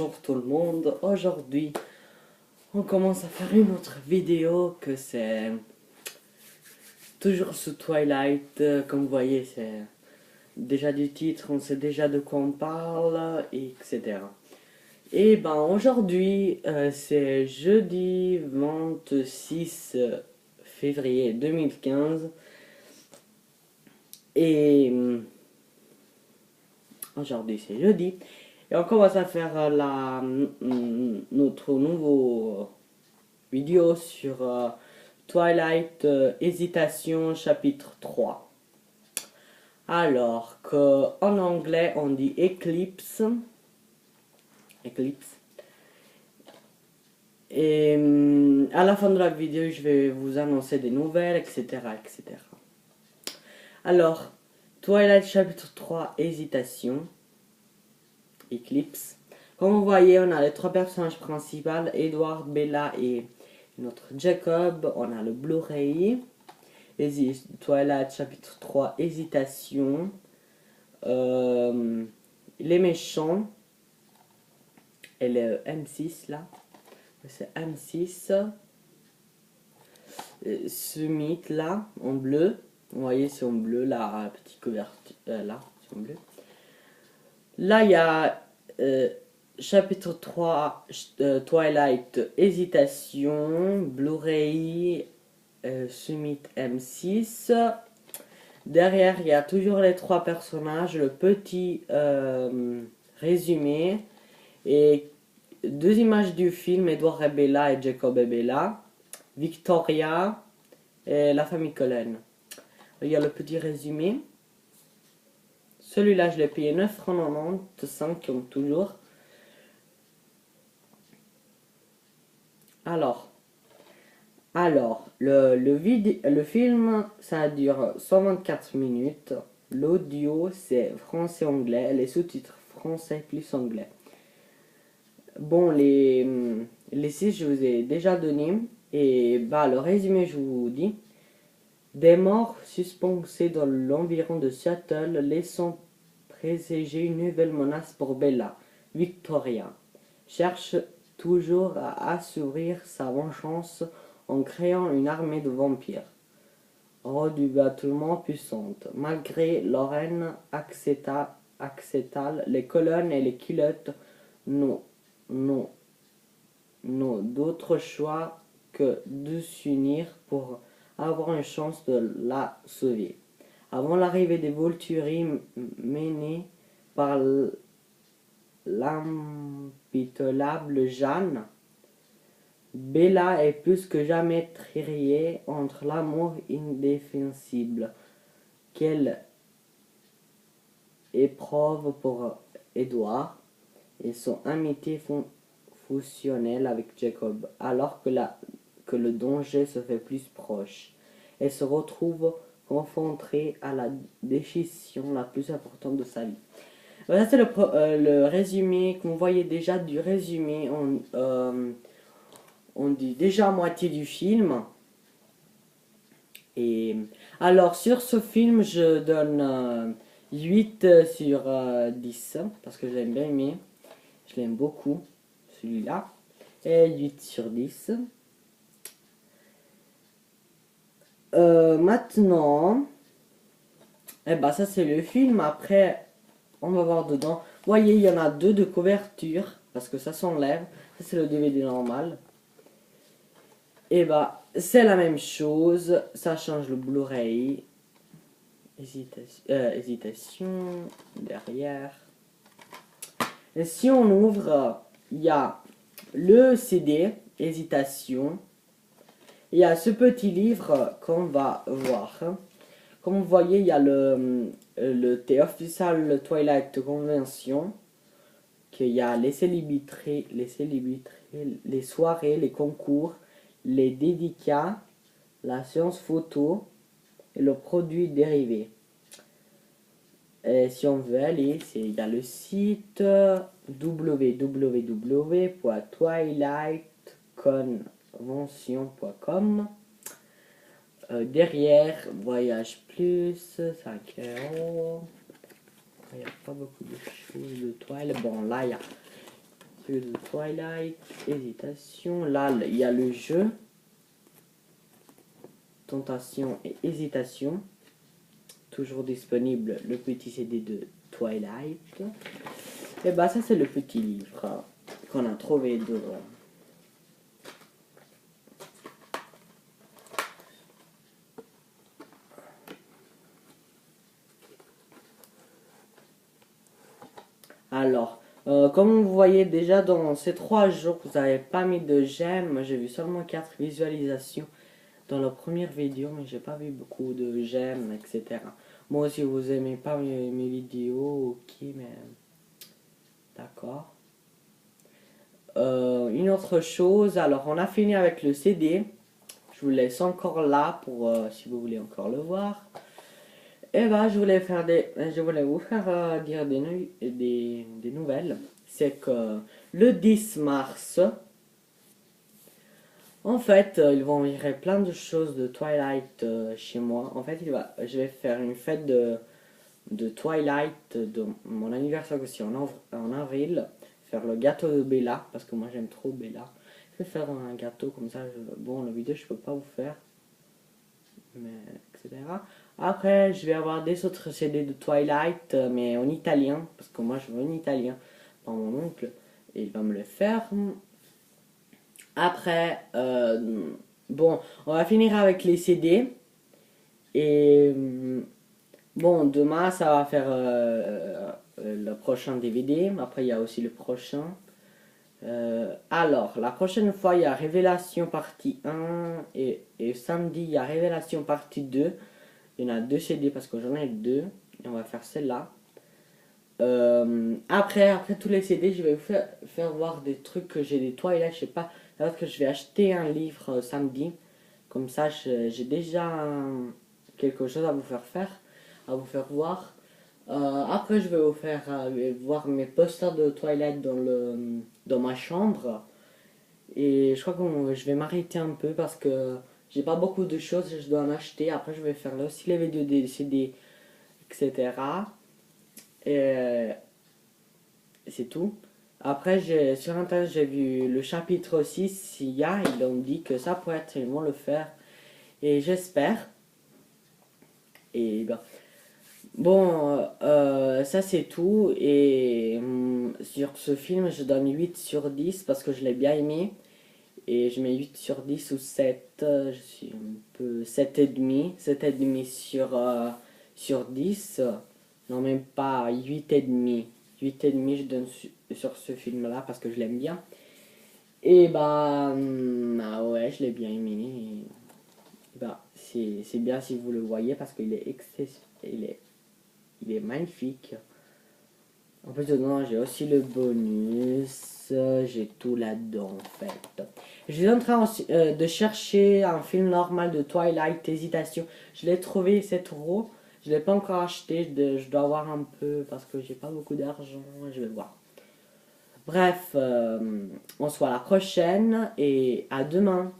Bonjour tout le monde, aujourd'hui on commence à faire une autre vidéo que c'est toujours sous Twilight, comme vous voyez c'est déjà du titre, on sait déjà de quoi on parle, etc. Et ben aujourd'hui c'est jeudi 26 février 2015 et aujourd'hui c'est jeudi. Et on commence à faire notre nouveau vidéo sur Twilight Hésitation chapitre 3. Alors qu'en anglais on dit Eclipse. Eclipse. Et à la fin de la vidéo je vais vous annoncer des nouvelles, etc. etc. Alors, Twilight chapitre 3 Hésitation. Eclipse. Comme vous voyez, on a les trois personnages principaux, Edward, Bella et notre Jacob. On a le Blu-ray. Twilight chapitre 3 Hésitation. Les méchants. Et le M6 là. C'est M6. Ce mythe là, en bleu. Vous voyez, c'est en bleu, la petite couverture. Là, c'est en bleu. Là, il y a chapitre 3, Twilight Hésitation, Blu-ray, Summit M6. Derrière, il y a toujours les trois personnages, le petit résumé et deux images du film, Edward et Bella et Jacob et Bella, Victoria et la famille Cullen. Il y a le petit résumé. Celui-là, je l'ai payé 9,95 €, comme toujours. Alors le film, ça dure 124 minutes. L'audio, c'est français-anglais. Les sous-titres français plus anglais. Bon, les 6, je vous ai déjà donné. Et bah, le résumé, je vous dis. Des morts suspensés dans l'environ de Seattle, laissant présager une nouvelle menace pour Bella. Victoria cherche toujours à assouvir sa vengeance en créant une armée de vampires redoublement puissante. Malgré leur haine acceptable, les colonnes et les culottes n'ont d'autre choix que de s'unir pour avoir une chance de la sauver. Avant l'arrivée des Volturi menés par l'impitoyable Jeanne, Bella est plus que jamais tiraillée entre l'amour indéfensible qu'elle éprouve pour Edward et son amitié fusionnelle avec Jacob, alors que le danger se fait plus proche. Elle se retrouve confrontée à la décision la plus importante de sa vie. Voilà, c'est le résumé. Comme vous voyez déjà du résumé, on dit déjà moitié du film. Et alors sur ce film, je donne 8 sur 10 parce que je l'aime bien aimé. Je l'aime beaucoup, celui-là. Et 8 sur 10. Maintenant, eh ben ça c'est le film. Après, on va voir dedans. Vous voyez, il y en a deux de couverture parce que ça s'enlève. Ça c'est le DVD normal. Et bah c'est la même chose. Ça change le Blu-ray. Hésitation derrière. Et si on ouvre, il y a le CD Hésitation. Il y a ce petit livre qu'on va voir. Comme vous voyez, il y a le Official Twilight Convention. Qu'il y a les célébrités, les soirées, les concours, les dédicats, la séance photo et le produit dérivé. Et si on veut aller, il y a le site www.twilightconvention.com. Derrière, Voyage Plus, 5 €. Il n'y a pas beaucoup de choses de Twilight. Bon, là, il y a Jeu de Twilight, hésitation. Là, il y a le jeu. Tentation et hésitation. Toujours disponible le petit CD de Twilight. Et bah ça c'est le petit livre qu'on a trouvé devant. Alors, comme vous voyez déjà dans ces 3 jours, vous n'avez pas mis de j'aime. J'ai vu seulement 4 visualisations dans la première vidéo, mais j'ai pas vu beaucoup de j'aime, etc. Moi, si vous aimez pas mes vidéos, ok, mais d'accord. Une autre chose, alors on a fini avec le CD. Je vous laisse encore là pour si vous voulez encore le voir. Et bah, je voulais vous faire dire des nouvelles. C'est que le 10 mars, en fait, ils vont virer plein de choses de Twilight chez moi. En fait, je vais faire une fête de Twilight de mon anniversaire aussi en avril. Faire le gâteau de Bella, parce que moi j'aime trop Bella. Je vais faire un gâteau comme ça. Bon, la vidéo, je peux pas vous faire. Mais, etc. Après, je vais avoir des autres CD de Twilight, mais en italien, parce que moi je veux en italien, par mon oncle, et il va me le faire. Après, bon, on va finir avec les CD, et bon, demain ça va faire le prochain DVD, après il y a aussi le prochain. Alors, la prochaine fois, il y a Révélation partie 1 et samedi, il y a Révélation partie 2. Il y en a 2 CD parce que j'en ai 2. Et on va faire celle-là. Après tous les CD, je vais vous faire voir des trucs que j'ai des Twilight. Je sais pas, peut-être que je vais acheter un livre samedi. Comme ça, j'ai déjà quelque chose à vous faire, à vous faire voir. Après, je vais vous faire voir mes posters de Twilight dans ma chambre. Et je crois que je vais m'arrêter un peu parce que j'ai pas beaucoup de choses, je dois en acheter. Après, je vais faire là aussi les vidéos des CD, etc. Et c'est tout. Après, sur internet, j'ai vu le chapitre 6. Ils ont dit que ça pourrait être, ils vont le faire. Et j'espère. Et ben. Bon, ça c'est tout. Et sur ce film, je donne 8 sur 10 parce que je l'ai bien aimé. Et je mets 8 sur 10 ou 7. Je suis un peu 7,5. 7,5 sur 10. Non, même pas 8,5. 8,5 je donne sur ce film-là parce que je l'aime bien. Et bah, ah ouais, je l'ai bien aimé. Et bah, c'est bien si vous le voyez parce qu'il est il est magnifique. En plus, dedans, j'ai aussi le bonus. J'ai tout là-dedans, en fait. Je suis en train de chercher un film normal de Twilight, Hésitation. Je l'ai trouvé 7 euros. Je ne l'ai pas encore acheté. Je dois voir un peu parce que j'ai pas beaucoup d'argent. Je vais voir. Bref, on se voit à la prochaine et à demain.